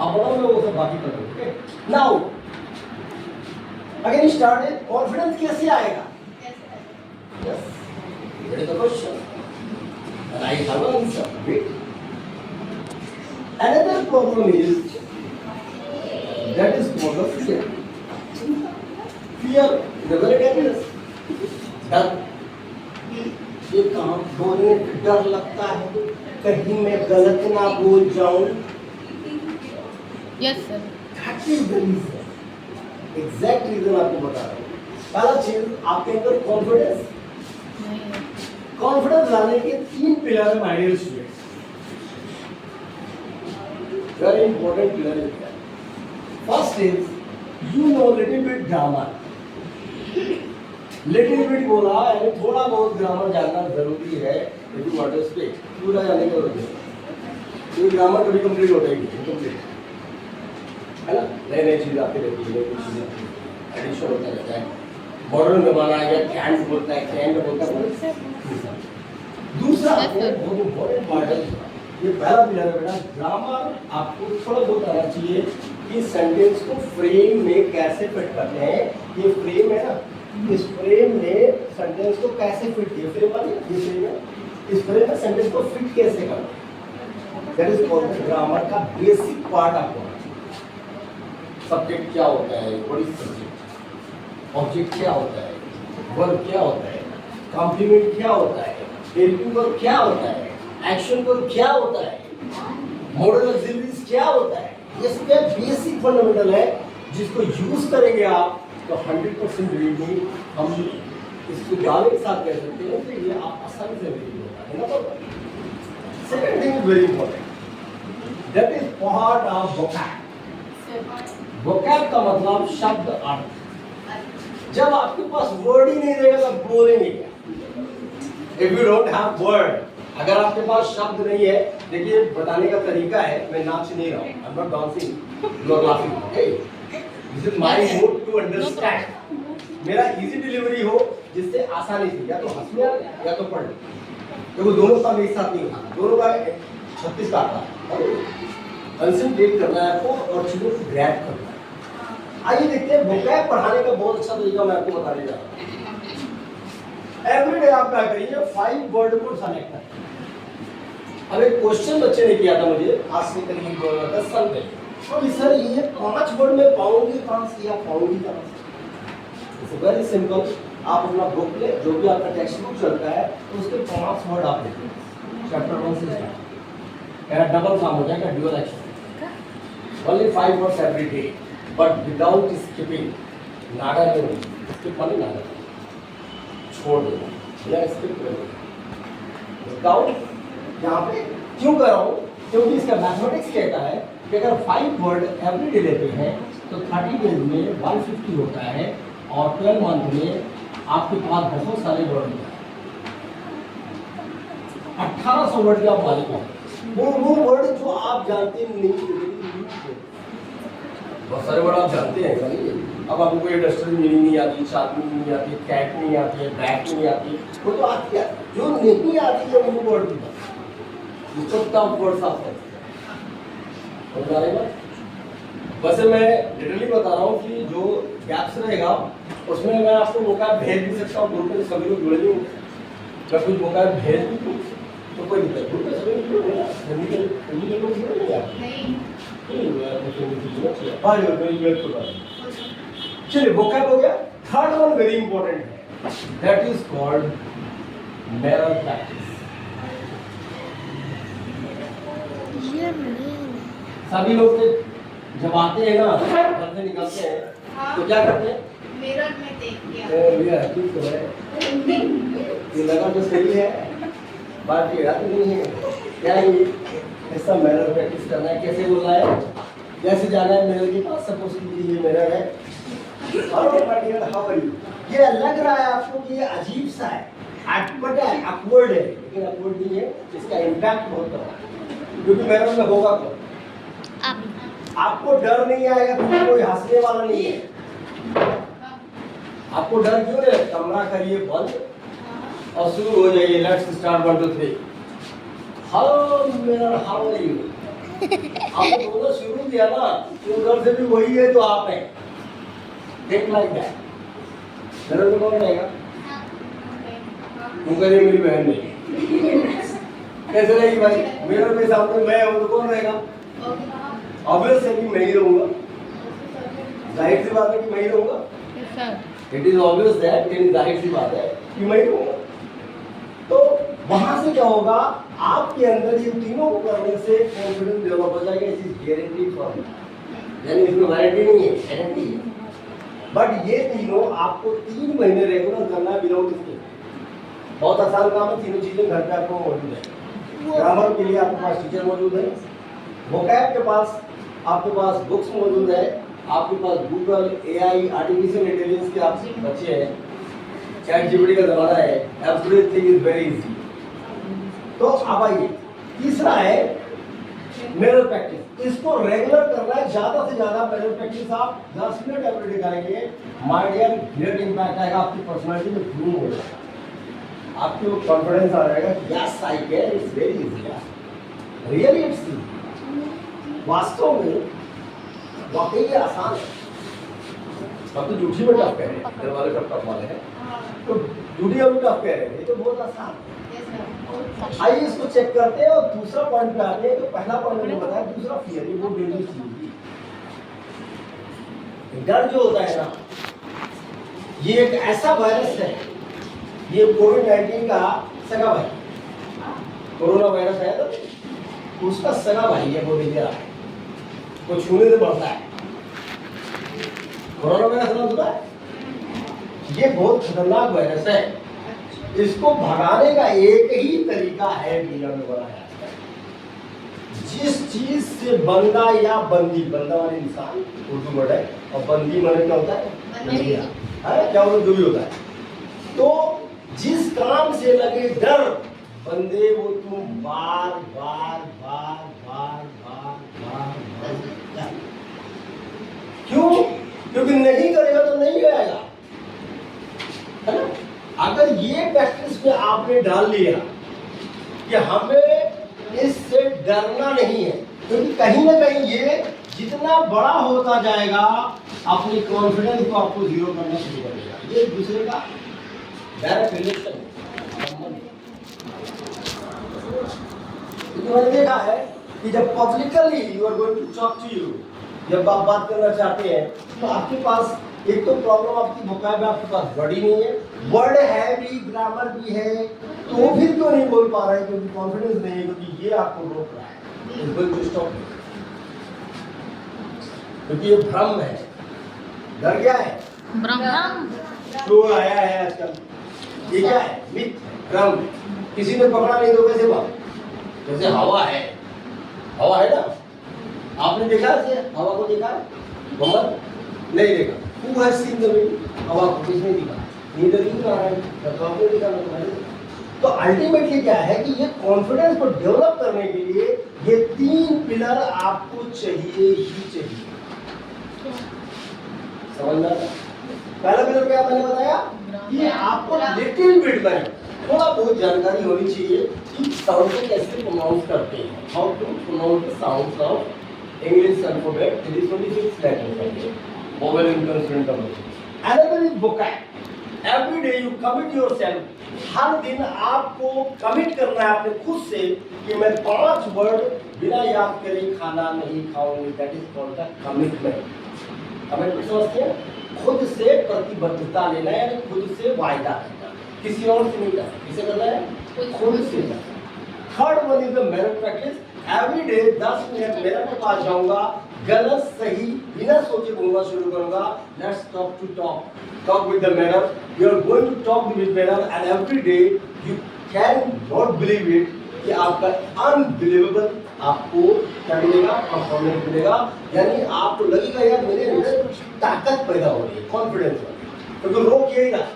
आप बनाओ, मैं वो सब बाकी कर दूँ। ओके, नाउ अगेन स्टार्ट है। कॉन्फिडेंस कैसे आएगा? Yes, that is the question and I have an answer. Wait, another problem is that is called the fear. Fear is a very dangerous. डर, ये काम बोलने में डर लगता है, कहीं मैं गलत ना बोल जाऊं। Yes sir. That is the reason, exact reason आपको बता रहा हूँ। पहला चीज, आपके अंदर कॉन्फिडेंस। कॉन्फिडेंस लाने के 3 पिलर है my dear students, very important pillar is that. First is you know little bit grammar. Little bit बोला यानी थोड़ा बहुत ग्रामर जानना जरूरी है if you want to speak. पूरा जानने की जरूरत नहीं, ये ग्रामर कभी कंप्लीट होता ही नहीं, कंप्लीट है ना। नई नई चीज आती रहती है, कुछ चीजें एडिशन होता रहता है। मॉडर्न जमाना आ गया, कैंट बोलता है, कैंट बोलता है। दूसरा बहुत इंपॉर्टेंट पार्ट है, ये पहला पिलर है बेटा, ग्रामर आपको थोड़ा बहुत आना चाहिए कि सेंटेंस को फ्रेम में कैसे फिट करते हैं। ये फ्रेम है ना, इस फ्रेम में सेंटेंस को कैसे फिट किया, फ्रेम वाली ये फ्रेम है, इस फ्रेम में सेंटेंस को फिट कैसे करना, दैट इज कॉल्ड ग्रामर का बेसिक पार्ट आपको। सब्जेक्ट क्या होता है, व्हाट इज सब्जेक्ट, ऑब्जेक्ट क्या होता है, वर्ब क्या होता है, कॉम्प्लीमेंट क्या होता है, हेल्पिंग वर्ब क्या होता है, एक्शन वर्ब क्या होता है, मॉडल ऑक्सिलरीज क्या होता है। ये सब बेसिक फंडामेंटल है, जिसको यूज करेंगे आप तो 100% रीडिंग हम इसको दावे के साथ कह सकते हैं कि ये आप आसानी से रीडिंग होता है ना। Second thing is very important, that is part of vocab. Vocab का मतलब शब्द अर्थ। जब आपके पास वर्ड ही नहीं रहेगा तो बोलेंगे क्या? If you don't have word, अगर आपके पास शब्द नहीं है, देखिए बताने का तरीका है, मैं नाच नहीं रहा हूँ, I am not dancing, you are laughing, okay, this is my mode to understand. मेरा इजी डिलीवरी हो जिससे आसानी से या तो हंस लो या तो पढ़ लो, देखो दोनों का एक साथ नहीं होता, दोनों का 36 का आता है। कंसंट्रेट करना है आपको और चीजों को ग्रैब करना है। आइए देखते हैं वोकैब पढ़ाने का बहुत अच्छा तरीका मैं आपको बताने जा रहा हूँ। एवरीडे आप क्या करिए, 5 वर्ड को सेलेक्ट करें। अब एक क्वेश्चन बच्चे ने किया था मुझे आज से करीब 10 साल पहले, तो सर ये 5 वर्ड में पाऊंगी कहां से या पाऊंगी कहां से? इट्स वेरी सिंपल, आप अपना बुक ले, जो भी आपका टेक्स्ट बुक चलता है तो उसके 5 वर्ड आप लिखिए, चैप्टर 1 से स्टार्ट। मेरा डबल काम हो जाएगा, dual action. Only 5 words every day, but without skipping. Naga नहीं, skip वाली नागा छोड़ दो या skip कर दो। Without यहाँ पे क्यों कर रहा हूँ? क्योंकि इसका मैथमेटिक्स कहता है कि अगर 5 वर्ड एवरी डे लेते हैं तो 30 डेज में 150 होता है और 12 मंथ में आपके पास बहुत सारे वर्ड होते हैं, 1800 वर्ड के आप मालिक हो। वो वर्ड जो आप जानते नहीं, बहुत सारे वर्ड आप जानते हैं नहीं। अब आपको कोई डस्टबिन नहीं आती, चाकू नहीं आती, कैट नहीं आती है, बैट नहीं आती, वो तो आती है। जो नहीं आती है वो वर्ड की बात, जिसको टफ वर्ड्स आप समझ रहे। वैसे मैं लिटरली बता रहा हूँ कि जो गैप्स रहेगा उसमें मैं आपको वोकैब भेज भी सकता हूँ, ग्रुप में सभी लोग जुड़े हुए, मैं कुछ वोकैब भेज भी दूँ तो कोई दिक्कत, ग्रुप में सभी लोग जुड़े हैं, लोग जुड़े हैं। चलिए वोकैब हो गया। थर्ड वन वेरी इंपॉर्टेंट है, that is called mirror practice. सभी लोग जब आते हैं ना, घर से निकलते हैं तो क्या करते हैं? मिरर में देख के ये लगा तो सही है, बात ये तो नहीं है क्या? ये ऐसा मिरर प्रैक्टिस करना है, कैसे बोलना है, जैसे जाना है मिरर के पास, सपोज कीजिए ये मिरर है, ये लग रहा है आपको कि ये अजीब सा है, अटपट है, अपवर्ड है, लेकिन अपवर्ड नहीं है, इसका इम्पैक्ट बहुत बड़ा है, क्योंकि मिरर में होगा कौन? आपको डर नहीं आएगा क्योंकि कोई हंसने वाला नहीं है। आपको डर क्यों है? कमरा करिए बंद और शुरू हो जाइए, let's start 1 2 3। How mirror how are you? आप दोनों शुरू दिया ना, तो उधर से भी वही है जो आप हैं। Think like that. मिरर में कौन रहेगा? तुम कह मेरी बहन नहीं, कैसे रहेगी भाई? मिरर में सामने मैं हूँ तो कौन रहेगा? ऑब्वियस है कि मैं ही रहूंगा, जाहिर सी बात है कि मैं ही रहूंगा। इट इज ऑब्वियस दैट, लेकिन जाहिर सी बात है कि मैं ही रहूंगा। तो वहां से क्या होगा, आपके अंदर ये तीनों को करने से कॉन्फिडेंस डेवलप हो जाएगा। इस गारंटी फॉर, यानी इसमें वारंटी नहीं है, गारंटी है। बट ये तीनों आपको 3 महीने रेगुलर करना है विदाउट स्किप। बहुत आसान काम है, तीनों चीजें घर पे आपको मौजूद है। ग्रामर के लिए आपके पास टीचर मौजूद है, वोकैब के पास आपके पास बुक्स मौजूद है, आपके पास गूगल, एआई, आर्टिफिशियल इंटेलिजेंस के आप बच्चे हैं, चैट जीपीटी का जमाना है, एवरीथिंग इज वेरी इजी। तो अब आइए, तीसरा है मिरर प्रैक्टिस। इसको रेगुलर करना है, ज्यादा से ज्यादा मिरर प्रैक्टिस आप 10 मिनट एवरीडे करेंगे, माय डियर, ग्रेट इंपैक्ट आएगा, आपकी पर्सनालिटी में ग्रूम हो जाएगा, आपके वो कॉन्फिडेंस आ जाएगा, yes I can, it's very easy, really it's easy. वास्तव में वाकई आसान है। हम तो झूठी में टफ कह रहे हैं, घर वाले टफ वाले हैं, तो झूठी हम टफ कह रहे हैं, ये तो बहुत आसान है। आइए इसको चेक करते हैं और दूसरा पॉइंट पे आते हैं। तो पहला पॉइंट मैंने बताया, दूसरा फियर, ये बहुत डेंजरस चीज है। डर जो होता है ना, ये एक ऐसा वायरस है, ये कोविड-19 का सगा भाई, कोरोना वायरस है तो उसका सगा भाई है, वो डेंजर है, वो छूने से बढ़ता है। कोरोना वायरस ना सुना है, ये बहुत खतरनाक वायरस है। इसको भगाने का एक ही तरीका है, दुनिया में बनाया है। जिस चीज से बंदा या बंदी, बंदा वाले इंसान उर्दू वर्ड है, और बंदी माने क्या होता है? है क्या वो जो भी होता है। तो जिस काम से लगे डर बंदे, वो तुम बार बार बार बार बार बार बार, क्यों? क्योंकि नहीं करेगा तो नहीं आएगा, है ना? अगर ये प्रैक्टिस में आपने डाल लिया कि हमें इससे डरना नहीं है, क्योंकि कहीं ना कहीं ये जितना बड़ा होता जाएगा, अपनी कॉन्फिडेंस को आपको जीरो करना शुरू कर देगा। ये दूसरे का डायरेक्ट रिलेशन। मैंने देखा है कि जब publicly you are going to talk to you, जब आप बात करना चाहते हैं, तो आपके पास एक तो प्रॉब्लम, आपकी वोकैब में आपके पास वर्ड ही नहीं है, वर्ड है भी, ग्रामर भी है, तो फिर क्यों नहीं बोल पा रहे हैं? क्योंकि कॉन्फिडेंस नहीं है, क्योंकि ये आपको रोक रहा है। इस गोइंग टू स्टॉप, क्योंकि ये भ्रम है। डर क्या है? भ्रम। जो आया है आजकल, ये क्या है? मिथ, भ्रम। किसी ने पकड़ा नहीं तो कैसे बात? जैसे हवा है, हवा है ना, आपने देखा है हवा को? देखा है? मोहम्मद नहीं देखा। Who has seen the wind? हवा को किसने देखा? नींद नहीं आ रहा है, तो आपने देखा ना। तो अल्टीमेटली क्या है कि ये कॉन्फिडेंस को डेवलप करने के लिए ये 3 पिलर आपको चाहिए ही चाहिए। समझ में आता? पहला पिलर क्या मैंने बताया कि आपको लिटिल बिट में थोड़ा बहुत जानकारी होनी चाहिए कि साउंड को कैसे प्रोनाउंस करते हैं, how to pronounce the sounds of English alphabet. It is 26 letters, vowel and consonant of it. Another is vocab. Every day you commit yourself. हर दिन आपको कमिट करना है अपने खुद से कि मैं 5 वर्ड बिना याद करे खाना नहीं खाऊंगी। That is called the commitment. Commitment समझते हैं? खुद से प्रतिबद्धता लेना है, यानी खुद से वायदा करना, किसी और से नहीं करना। किसे करना है? खुद से। Third one is the mirror practice. Every day 10 minute mirror के पास जाऊंगा, गलत सही बिना सोचे बोलना शुरू करूंगा। Let's talk to talk with the mirror. You are going to talk with mirror and every day you can not believe it कि आपका अनबिलीवेबल आपको क्या मिलेगा? परफॉर्मेंस मिलेगा। यानी आपको लगेगा यार मेरे अंदर ताकत पैदा हो रही है, कॉन्फिडेंस हो रही है। क्योंकि रोक यही रहा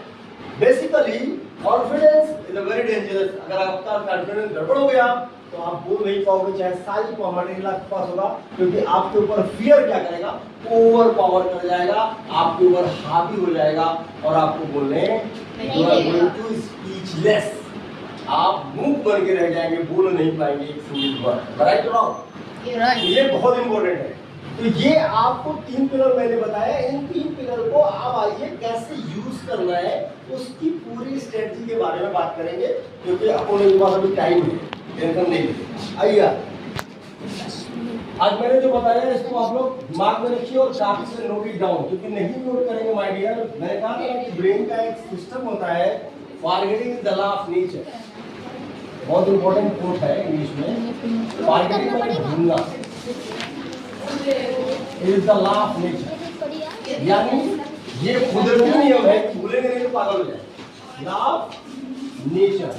basically, confidence is a very dangerous. अगर आपका कॉन्फिडेंस गड़बड़ हो गया तो आप बोल नहीं पाओगे, चाहे सारी पावर आपके पास होगा, क्योंकि आपके ऊपर फियर क्या करेगा? ओवर पावर कर जाएगा, आपके ऊपर हावी हो जाएगा और आपको बोलने you are going to speechless. आप मूक बन के रह जाएंगे, बोल नहीं पाएंगे एक सिंगल वर्ड। राइट और रॉन्ग? ये बहुत इंपॉर्टेंट है। तो ये आपको 3 पिलर मैंने बताया, इन 3 पिलर को आप आइए कैसे यूज करना है उसकी पूरी स्ट्रेटजी के बारे में बात करेंगे, क्योंकि अपने पास अभी टाइम है, टेंशन नहीं लीजिए। आइए आज मैंने जो बताया इसको आप लोग दिमाग में रखिए और काफी से नोट इट डाउन, क्योंकि नहीं नोट करेंगे माय डियर, मैंने कहा था कि ब्रेन का एक सिस्टम होता है forgetting the law of nature, बहुत इंपॉर्टेंट कोट है इंग्लिश में, फॉरगेटिंग मतलब भूलना is the law of nature, यानी ये कुदरती नियम है कि भूलेंगे नहीं तो पागल हो जाए। लॉ ऑफ नेचर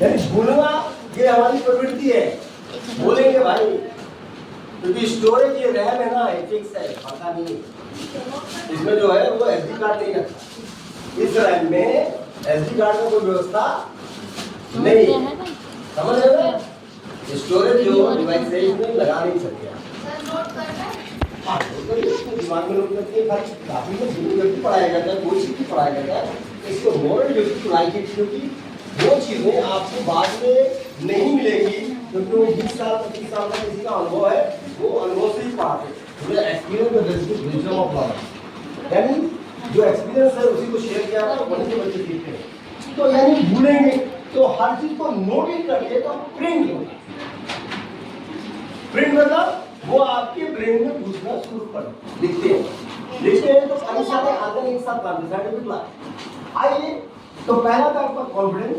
यानी भूलना ये हमारी प्रवृत्ति है, बोलेंगे भाई, क्योंकि स्टोरेज ये रैम है ना, फिक्स है, पता नहीं इसमें जो है वो एसडी कार्ड नहीं रखता, इस रैम में एसडी कार्ड का कोई व्यवस्था नहीं, समझ रहे हो? स्टोरेज जो डिवाइस है इसमें लगा नहीं सकते आप। हाँ, दिमाग में लोग करते हैं, काफी में व्यक्ति पढ़ाया जाता है, कोई चीज पढ़ाया जाता है, इसको मोरल व्यक्ति पढ़ाई की, क्योंकि वो चीजें आपको बाद में नहीं मिलेंगी, क्योंकि वो 20 साल 25 साल का किसी का अनुभव है, वो अनुभव से ही पढ़ाते हैं। एक्सपीरियंस ऑफ लॉ, यानी जो एक्सपीरियंस है उसी को शेयर किया है, वहीं से बच्चे सीखते हैं। तो यानी भूलेंगे तो हर चीज को नोटिस करके तो प्रिंट होगा, प्रिंट मतलब वो आपके ब्रेन में घुसना शुरू कर लिखते हैं तो परीक्षा में आगे एक साथ बात साइंटिफिक। आइए तो पहला था आपका कॉन्फिडेंस,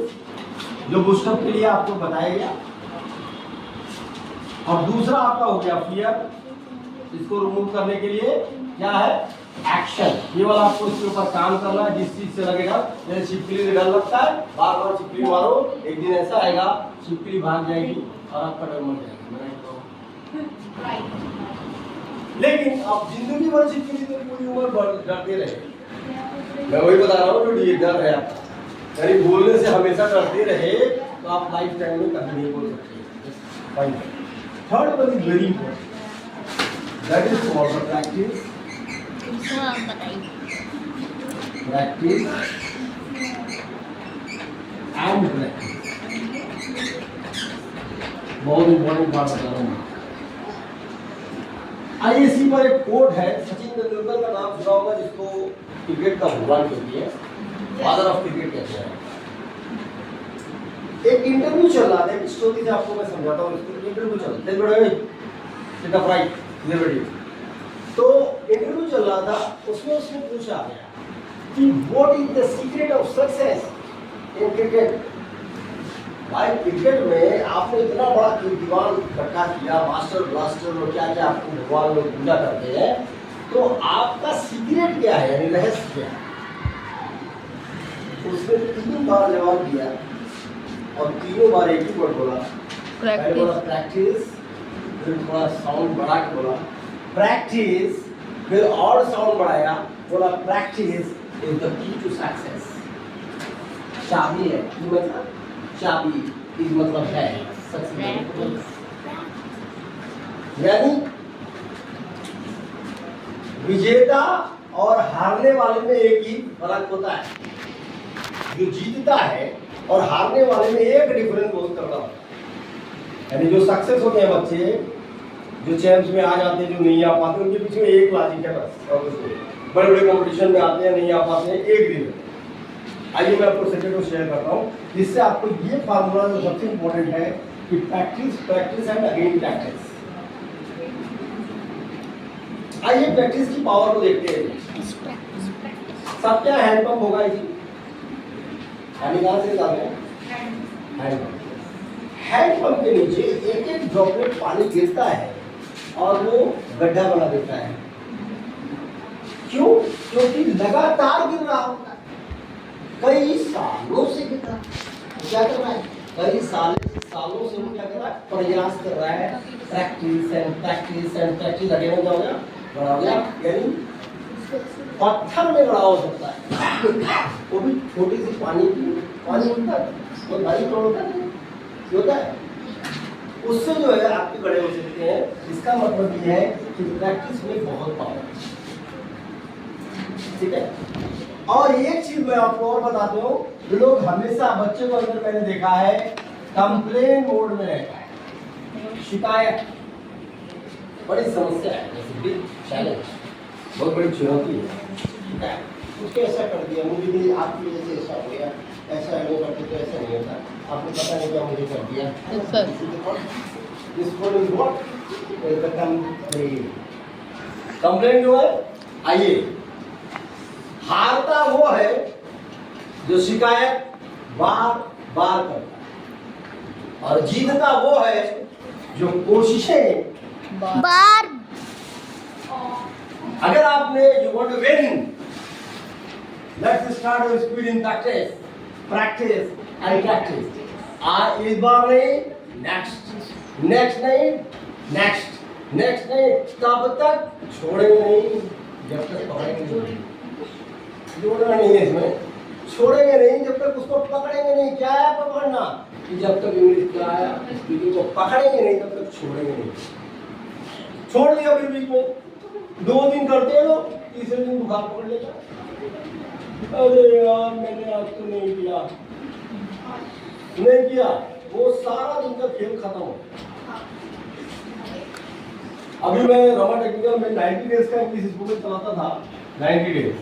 जो बूस्टअप के लिए आपको बताया गया, और दूसरा आपका हो गया फियर, इसको रिमूव करने के लिए क्या है एक्शन, ये वाला आपको इसके ऊपर काम करना है, जिस चीज से लगेगा, जैसे छिपकली से डर लगता है, बार बार छिपकली मारो, एक दिन ऐसा आएगा छिपकली भाग जाएगी और आपका डर मर जाएगा। लेकिन आप जिंदगी भर छिपकली तो पूरी उम्र डरते रहे, मैं वही बता रहा हूँ, जो डर है आपका, यानी बोलने से हमेशा डरते रहे तो आप लाइफ टाइम में कभी नहीं बोल सकते। Third one is very important, that is for the practice, practice and practice, बहुत इंपॉर्टेंट बात बता रहा हूँ। आइए इसी पर एक कोट है, सचिन तेंदुलकर का नाम सुना होगा, जिसको क्रिकेट का भगवान कहती है, फादर ऑफ क्रिकेट कहते हैं। एक इंटरव्यू चल रहा था, एक स्टोरी से आपको मैं समझाता हूँ, इंटरव्यू चल रहा था, तो इंटरव्यू चल रहा था, उसमें उसने पूछा कि what is the secret of success in cricket. भाई क्रिकेट में आपने इतना बड़ा कीर्तिमान इकट्ठा किया, मास्टर ब्लास्टर और क्या क्या आपको भगवान लोग पूजा करते हैं, तो आपका सीक्रेट क्या है, यानी रहस्य क्या है? उसने 3 बार जवाब दिया और तीनों बार एक ही वर्ड बोला, पहले बोला प्रैक्टिस, फिर थोड़ा साउंड बढ़ा के बोला प्रैक्टिस, फिर और साउंड बढ़ाया, बोला practice is the key to success, चाबी है, की मतलब चाबी, इस मतलब है सक्सेस, यानी विजेता और हारने वाले में एक ही फर्क होता है, जो जीतता है और हारने वाले में एक डिफरेंस बहुत तगड़ा होता है। यानी जो सक्सेस होते हैं बच्चे, जो चैंप्स में आ जाते हैं, जो नहीं आ पाते, उनके पीछे एक लॉजिक है बस, और कुछ बड़े बड़े कंपटीशन में आते हैं, नहीं आ पाते हैं एक दिन। आइए मैं आपको सेकंड को शेयर करता हूँ, जिससे आपको ये फार्मूला जो सबसे इंपॉर्टेंट है कि practice practice and again practice. आइए प्रैक्टिस की पावर को देखते हैं। सब क्या हैंड पंप होगा इसी, यानी कहाँ से निकालते हैं हैंड पंप के नीचे एक एक ड्रॉपलेट पानी गिरता है और वो गड्ढा बना देता है। क्यों? क्योंकि लगातार गिर रहा होता है, कई सालों से गिर रहा है। क्या कर रहा है? कई सालों से वो क्या कर रहा है? प्रयास कर रहा है, practice and practice and practice. Again क्या हो गया? बड़ा हो गया, यानी पत्थर में बड़ा हो सकता है, वो भी छोटी सी पानी होता है, वो भारी होता है, उससे जो है आपके बड़े हो सकते हैं। इसका मतलब ये है कि प्रैक्टिस में बहुत पावर है, ठीक है। और एक चीज मैं आपको और बताता हूँ, लोग हमेशा बच्चे को अंदर मैंने देखा है कंप्लेन मोड में रहता है, शिकायत बड़ी समस्या है, जैसे बिग चैलेंज, बहुत बड़ी चुनौती है, ठीक है। उसको ऐसा कर दिया, मुझे भी आपकी वजह से ऐसा हो गया, ऐसा नहीं करते तो ऐसा नहीं होता, आपको पता नहीं क्या मुझे कर दिया। Yes, sir. This one is what? Is the complaint. Complaint जो है, आइए, हारता वो है जो शिकायत बार बार करता है, और जीतता वो है जो कोशिशें बार अगर आपने you want to win, let's start with speed in practice, practice and practice. आज इस बार नहीं, नेक्स्ट, नेक्स्ट नहीं, नेक्स्ट, नेक्स्ट नहीं, तब तक छोड़ेंगे नहीं जब तक पकड़ेंगे नहीं। जोड़ना नहीं है इसमें, छोड़ेंगे नहीं जब तक उसको पकड़ेंगे नहीं। क्या है पकड़ना? कि जब तक इंग्लिश क्या आया, स्पीकिंग को पकड़ेंगे नहीं तब तक छोड़ेंगे नहीं। छोड़ दिया फिर बीच में, 2 दिन करते हो, तीसरे दिन बुखार पकड़ लेगा। अरे यार मैंने आज तो नहीं किया, नहीं किया, वो सारा दिन का खेल खत्म हो। अभी मैं रमा टेक्निकल में 90 डेज का इंग्लिश स्कूल में चलाता था, 90 डेज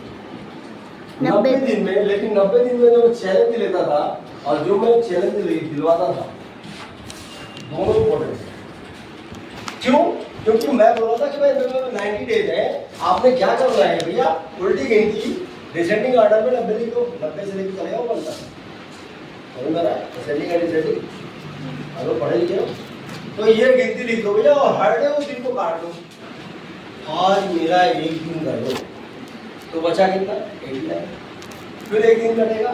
90 दिन में, लेकिन 90 दिन में जो मैं चैलेंज लेता था और जो मैं चैलेंज दिलवाता था, दोनों इम्पोर्टेंट है। क्यों? क्योंकि मैं बोल रहा था कि भाई 90 डेज है, आपने क्या करना है भैया, उल्टी गिनती डिसेंडिंग ऑर्डर में 90 लिखो, 90 से लेकर चलेगा वो बनता है, समझ में आ रहा है? डिसेंडिंग एंड डिसेंडिंग, अगर पढ़े लिखे हो तो ये गिनती लिखो भैया, और हर डे उस दिन को काट लो। आज मेरा एक दिन कर लो तो बचा कितना, 89, फिर एक दिन कटेगा।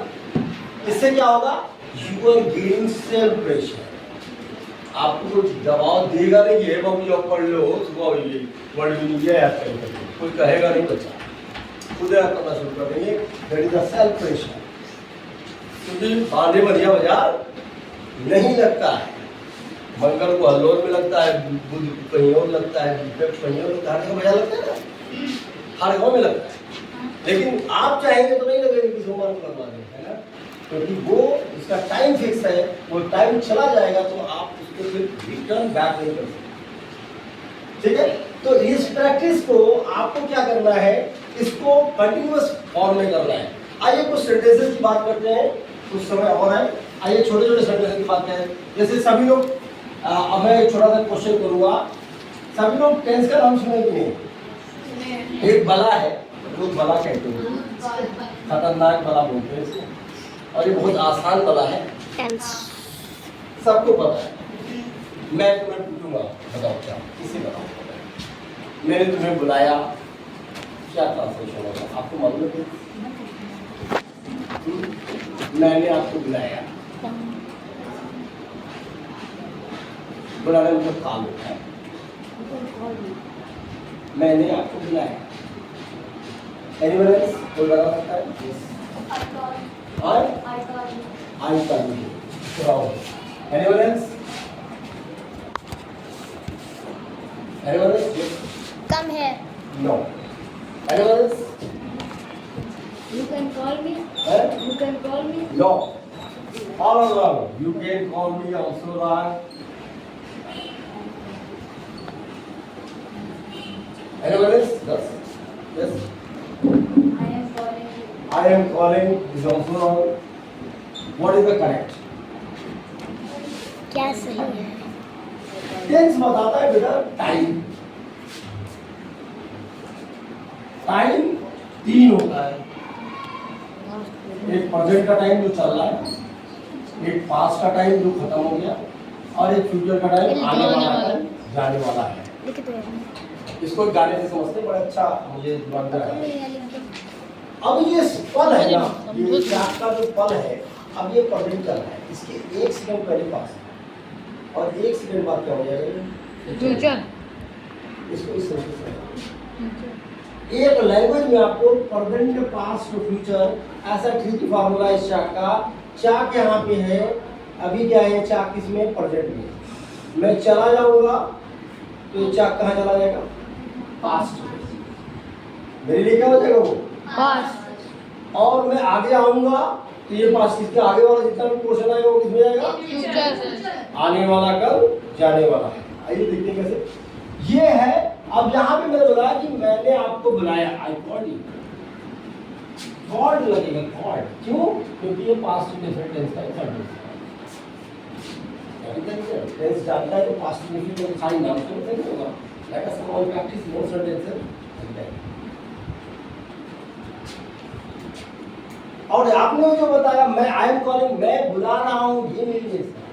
इससे क्या होगा, you are gaining self pressure. आपको कुछ दबाव देगा नहीं कि बाबू जब पढ़ लो सुबह ये वर्ड भी ये याद करेंगे, कोई कहेगा नहीं, बच्चा खुद याद करना शुरू कर देंगे। That is the self pressure. क्योंकि बांधे बढ़िया बाजार नहीं लगता है, मंगल को हल्लोर में लगता है, बुध कहीं और लगता है, कहीं और लगता है, हर जगह बाजार लगता है ना, हर गाँव में लगता है। लेकिन आप चाहेंगे तो नहीं लगेगा कि सोमवार को लगवा दें, है ना, क्योंकि वो इसका टाइम फिक्स है, वो टाइम चला जाएगा तो आप उसको फिर रिटर्न बैक नहीं कर सकते, ठीक है। तो इस प्रैक्टिस को आपको क्या करना है, इसको कंटिन्यूअस फॉर्म में करना है। आइए कुछ सेंटेंसेस की बात करते हैं, कुछ समय और है, आइए छोटे छोटे सेंटेंसेस की बात करें। जैसे सभी लोग, अब मैं एक छोटा सा क्वेश्चन करूँगा, सभी लोग टेंस का नाम सुने कि नहीं? एक बला है, लोग बला कहते हैं, खतरनाक बला बोलते हैं इसको, और ये बहुत आसान बला है, सबको पता है। मैं तुम्हें पूछूंगा, बताओ क्या, किसी बताओ, मैंने तुम्हें बुलाया, क्या ट्रांसलेशन होगा आपको मालूम है? मैंने आपको बुलाया, बुलाने मतलब काम होता है। मैंने आपको बुलाया, एनीवन एल्स कोई बता सकता है? I call you, anyone else? Anyone else? कम है। No. Anyone else? You can call me. You can call me. No. All along. You can call me also wrong. Anyone else? Yes. Yes. I am calling you. I am calling is also wrong. What is the correct? क्या सही है? Tense बताता है बेटा time. Time 3 होता है, एक present का टाइम जो चल रहा है, एक पास्ट का टाइम जो खत्म हो गया, और एक फ्यूचर का टाइम आने वाला है, जाने वाला है। इसको गाने से समझते बड़ा अच्छा मुझे लग रहा है। अब ये पल है ना, ये चार का जो पल है, अब ये प्रेजेंट चल रहा है, इसके 1 सेकंड पहले पास और 1 सेकंड बाद क्या हो जाएगा, फ्यूचर। इसको इस तरीके से एक लैंग्वेज में आपको प्रेजेंट, पास्ट, फ्यूचर ऐसा ठीक फार्मूला इस चाक का। चाक यहाँ पे है, अभी क्या है, चाक किसमें, प्रेजेंट में। मैं चला जाऊंगा तो ये चाक कहाँ चला जाएगा, पास्ट। मेरे लिए क्या हो जाएगा वो, पास्ट। और मैं आगे आऊंगा तो ये पास्ट, इसके आगे वाला जितना भी पोर्शन आएगा वो किसमें जाएगा, फ्यूचर। आने वाला कल, जाने वाला है। आइए देखते हैं कैसे। ये है अब यहाँ पे मैंने बताया कि मैंने आपको बुलाया, आई कॉल्ड यू। कॉल्ड लगेगा, कॉल्ड, क्यों? क्योंकि ये पास्ट इंडेफिनिट टेंस का सेंटेंस है। टेंस जानता है तो पास्ट इंडेफिनिट खाली नाम से नहीं होगा। Let us now practice more sentences. और आपने जो बताया मैं आई एम कॉलिंग, मैं बुला रहा हूं, ये मेरी टेंस है।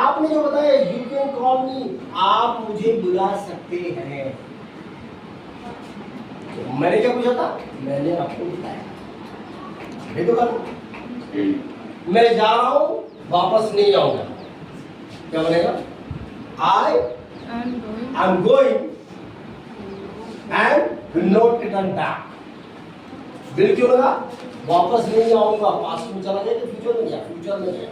आपने जो बताया यू कैन कॉल मी, आप मुझे बुला सकते हैं। तो मैंने क्या पूछा था? मैंने आपको बताया। ये तो कर मैं जा रहा हूं, वापस नहीं आऊंगा, क्या बनेगा? I am going and will not return back. Bill क्यों लगा? वापस नहीं आऊंगा, पास्ट में चला गया तो फ्यूचर में गया, फ्यूचर में गया।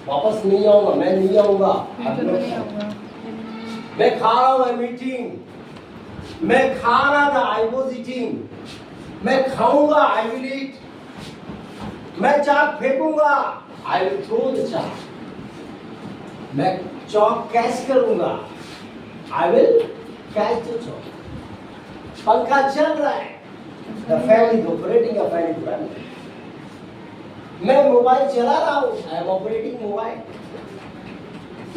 वापस नहीं आऊंगा, मैं नहीं आऊंगा, मैं खा रहा हूं, आई एम ईटिंग। मैं खा रहा था, आई वाज ईटिंग। मैं खाऊंगा, आई विल ईट। मैं चाक फेंकूंगा, आई विल थ्रो द चाक। मैं चौक कैच करूंगा, आई विल कैच द चौक। पंखा चल रहा है, the fan is operating, a fan is running। मैं मोबाइल चला रहा हूँ, आई एम ऑपरेटिंग मोबाइल।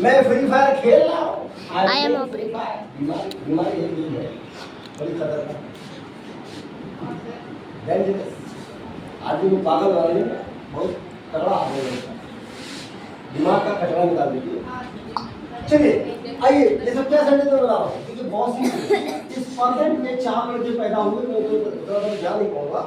मैं फ्री फायर खेल रहा हूँ, आई एम फ्री फायर। बीमारी है, ये है बड़ी खतरनाक, डेंजरस। आदमी को पागल बनाने में बहुत तगड़ा आदमी है, दिमाग का कचरा निकाल दीजिए। चलिए आइए, ये सब क्या सेंटेंस में बना रहा हूँ क्योंकि बहुत सी इस परसेंट में 4 लड़के पैदा हुए, मैं तो जा नहीं पाऊंगा,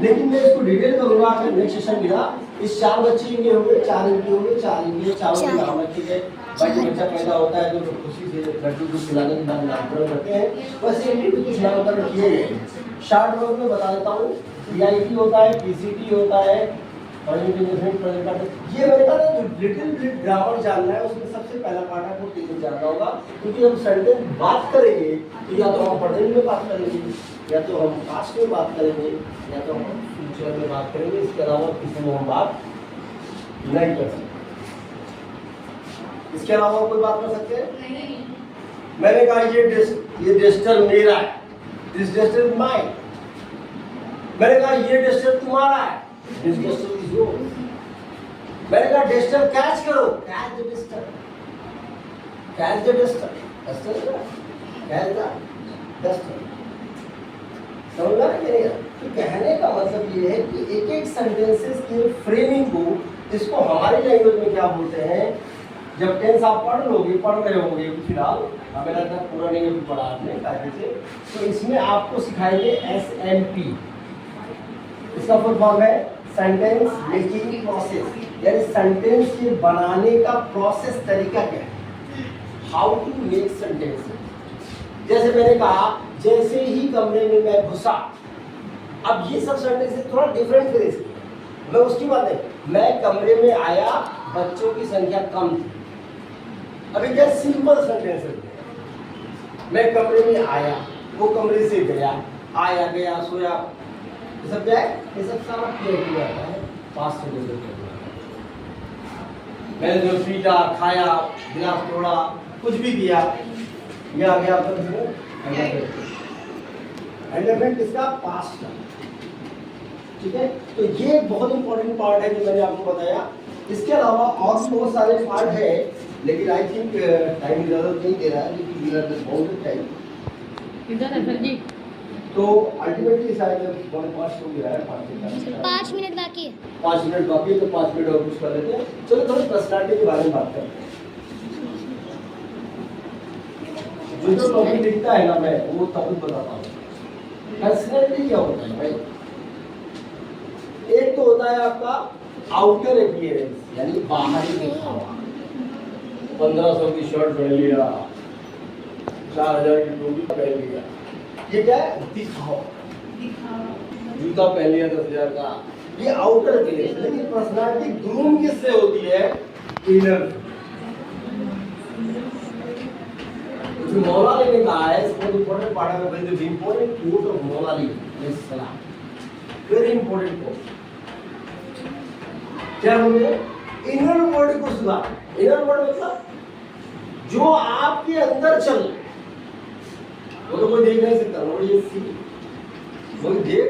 लेकिन मैं इसको डिटेल करूंगा अगर नेक्स्ट सेशन मिला। इस 4 बच्चे इनके हुए, 4 इनके हुए, 4 इनके, 4 के नाम रखे गए। भाई बच्चा पैदा होता है तो खुशी से लड्डू को खिलाने के बाद नामकरण करते हैं, बस ये कुछ नामकरण किए गए। शॉर्ट वर्ड में बता देता हूँ, पीआईटी होता है, पीसीटी होता है, ये मैंने कहा जो लिटिल बिट ग्रामर जानना है उसमें सबसे पहला पार्ट आपको टीचर जानना होगा, क्योंकि हम सेंटेंस बात करेंगे तो या तो हम प्रेजेंट में बात करेंगे, या तो हम पास्ट में बात करेंगे, या तो हम फ्यूचर में बात करेंगे। इसके अलावा किसी में हम बात नहीं कर सकते। इसके अलावा कोई बात कर सकते हैं? मैंने कहा ये डेस्टर मेरा है, दिस डेस्टर इज माइन। मैंने कहा ये डेस्टर तुम्हारा है, दिस डेस्टर इज योर्स। मैंने कहा डेस्टर कैच करो, catch the duster, catch the duster, duster catch the duster. समझ रहा है कि नहीं? तो कहने का मतलब ये है कि एक एक सेंटेंसेस के फ्रेमिंग को, इसको हमारी लैंग्वेज में क्या बोलते हैं, जब टेंस आप पढ़ रहे होगे फिलहाल, हमें लगता है पूरा नहीं पढ़ा आपने कायदे से, तो इसमें आपको सिखाएंगे SMP। इसका फुल फॉर्म है सेंटेंस मेकिंग प्रोसेस, यानी सेंटेंस के बनाने का प्रोसेस, तरीका क्या है, हाउ टू मेक सेंटेंस। जैसे मैंने कहा जैसे ही कमरे में मैं घुसा, अब ये सब सेंटेंस थोड़ा डिफरेंट फ्रेज की, मैं उसकी बात नहीं, मैं कमरे में आया, बच्चों की संख्या कम थी। अभी क्या सिंपल सेंटेंस है, मैं कमरे में आया, वो कमरे से गया, आया गया सोया, ये सब क्या है, ये सब सारा क्रिएट किया जाता है पास्ट टेंस में। मैंने जो पीटा, खाया, गिलास तोड़ा, कुछ भी किया, ये आ गया आपका एंडरमेंट किसका, पास्ट का। ठीक है, तो ये बहुत इंपॉर्टेंट पार्ट है जो मैंने आपको बताया। इसके अलावा और भी बहुत सारे पार्ट है, लेकिन आई थिंक टाइम इजाजत नहीं दे रहा है, लेकिन वी आर बहुत टाइम इधर है सर जी। तो अल्टीमेटली शायद 5 हो गया है, 5 मिनट बाकी है। 5 मिनट बाकी है, तो 5 मिनट और कुछ कर लेते हैं। चलो थोड़ी पर्सनालिटी के बारे में बात करते हैं। जो टॉपिक लिखता है ना मैं, वो टॉपिक बताता हूँ। पर्सनालिटी क्या होता है भाई? एक तो होता है आपका आउटर अपीयरेंस, यानी बाहरी दिखावा। 1500 की शर्ट पहन लिया, 4000 की टोपी पहन लिया, ये क्या है, दिखावा। जूता पहन लिया 10,000 का, ये आउटर अपीयरेंस। लेकिन पर्सनालिटी ग्रूम किससे होती है, इनर। जो मौलाना ने कहा है, इसको इंपॉर्टेंट पार्ट है, वेरी इंपॉर्टेंट कोट ऑफ मौलाना इस सलाम, वेरी इंपॉर्टेंट कोट। क्या बोलते हैं, इनर वर्ड को सुधार। इनर वर्ड मतलब जो आपके अंदर चल रहा है, वो तो कोई देख नहीं सकता, वो ये सी कोई देख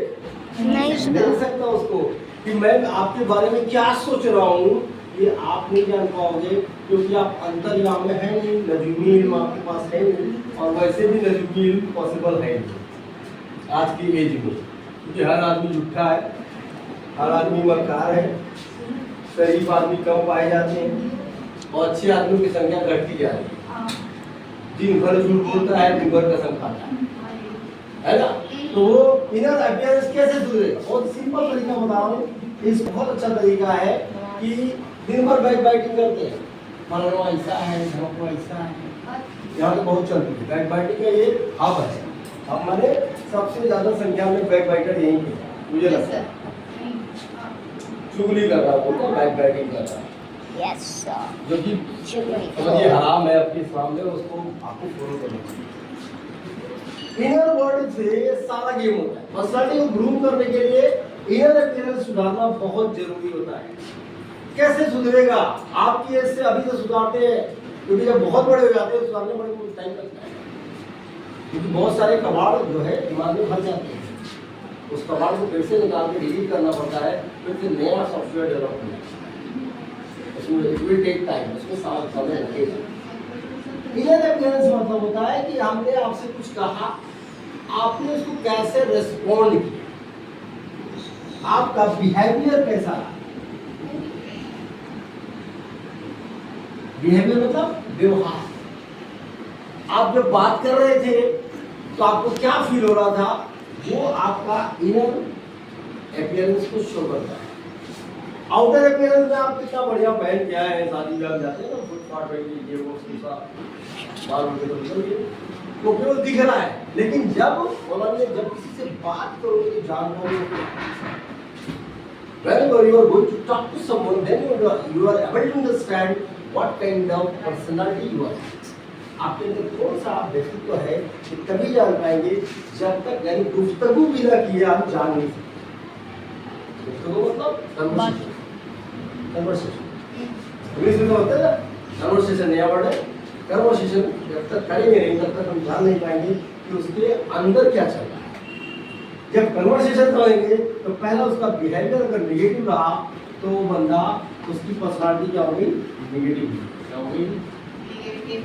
नहीं सकता उसको कि मैं आपके बारे में क्या सोच रहा हूँ, ये आप नहीं जान पाओगे, क्योंकि आप अंतर्यामी में है नहीं, नजूमी इल्म आपके पास है नहीं, और वैसे भी नजूमी इल्म पॉसिबल है नहीं आज की एज में, क्योंकि हर आदमी झूठा है, हर आदमी मक्कार है, शरीफ आदमी कम पाए जाते हैं और अच्छे आदमियों की संख्या घटती जा रही है। दिन भर झूठ बोलता है, दिन भर कसम खाता है ना। तो वो इनर अपीयरेंस कैसे सुधरेगा? बहुत सिंपल तरीका बता रहा हूँ, इस बहुत अच्छा तरीका है कि दिन भर बैक बाइटिंग करते हैं, फलाना ऐसा है, हमको ऐसा है, यहाँ तो बहुत चलती है बैक बाइटिंग का, ये हब है। अब मैंने सबसे ज्यादा संख्या में बैक बाइटर यहीं पे मुझे लगता है, चुगली कर रहा हूँ, बैक बाइटिंग कर रहा है, यस सर, जो कि समझिए हराम है अपने इस्लाम में, उसको आपको फॉलो करना चाहिए। इनर वर्ल्ड से सारा गेम होता है। पर्सनालिटी को ग्रूम करने के लिए इनर अपीयरेंस सुधारना बहुत जरूरी होता है। कैसे सुधरेगा? आपकी एज से अभी तो सुधारते हैं, क्योंकि जब बहुत बड़े हो जाते हैं सुधारने में बहुत टाइम लगता है, क्योंकि बहुत सारे कबाड़ जो है दिमाग में भर जाते हैं, उस कबाड़ को फिर से निकाल के डिलीट करना पड़ता है, फिर नया सॉफ्टवेयर डेवलप करना है, उसमें इट विल टेक टाइम, उसमें समय लगेगा। इनर अपीयरेंस मतलब होता है कि हमने आपसे कुछ कहा, आपने उसको कैसे रेस्पॉन्ड किया, आपका बिहेवियर कैसा रहा। बिहेवियर मतलब व्यवहार। आप जब बात कर रहे थे तो आपको क्या फील हो रहा था, वो आपका इनर अपीयरेंस को शो करता है। आउटर अपीयरेंस में आप कितना बढ़िया पहन के आए हैं, शादी ब्याह जाते हैं ना, फुटपाथ पे ये वो शीशा बाल उठे तो निकल गए, वो केवल दिख रहा है, लेकिन जब किसी से बात करोगे तो जान पाओगे। Whenever you are going to talk to someone, then you are able to understand what kind of personality you are. आपके अंदर कौन सा व्यक्तित्व है, ये तभी जान पाएंगे जब तक, यानी गुफ्तगू बिना किए आप जान नहीं सकते। गुफ्तगू मतलब कन्वर्सेशन, इंग्लिश में तो होता है ना कन्वर्सेशन, नया वर्ड है। कन्वर्सेशन जब तक करेंगे नहीं तब तक हम जान नहीं पाएंगे कि उसके अंदर क्या चल रहा है। जब कन्वर्सेशन करेंगे तो पहला उसका बिहेवियर अगर निगेटिव रहा तो वो बंदा, उसकी पर्सनालिटी क्या होगी, निगेटिव क्या होगी,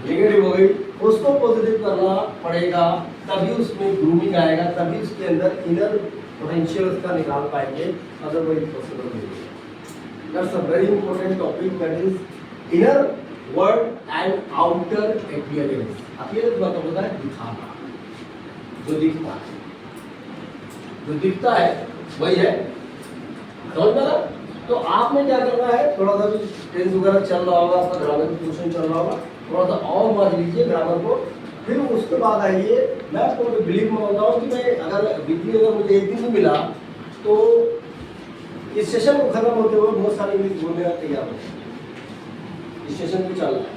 निगेटिव हो गई। उसको पॉजिटिव करना पड़ेगा, तभी उसमें ग्रूमिंग आएगा, तभी उसके अंदर इनर पोटेंशियल उसका निकाल पाएंगे, अदरवाइज पॉसिबल नहीं। That's a very important topic, that is inner world and outer appearance. Appearance मतलब होता है दिखाना, जो दिखता है, जो दिखता है वही है, समझ में आया? तो आपने क्या करना है, थोड़ा सा भी टेंस वगैरह चल रहा होगा, आपका ग्रामर का क्वेश्चन चल रहा होगा, थोड़ा सा और समझ लीजिए ग्रामर को, फिर उसके बाद आइए। मैं आपको बिलीव मानता हूँ कि मैं अगर वीकली अगर मुझे एक दिन भी मिला तो इस सेशन को खत्म होते हुए बहुत सारे इंग्लिश बोलने का तैयार हो। इस सेशन भी चल रहा है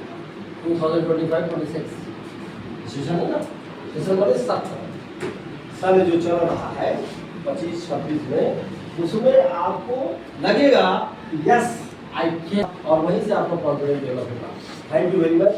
2025-26 सेशन है ना, सेशन वाले 7 साल जो चल रहा है 25-26 में, उसमें आपको लगेगा यस आई कैन, और वहीं से आपका कॉन्फिडेंस डेवलप होगा। Thank you very much.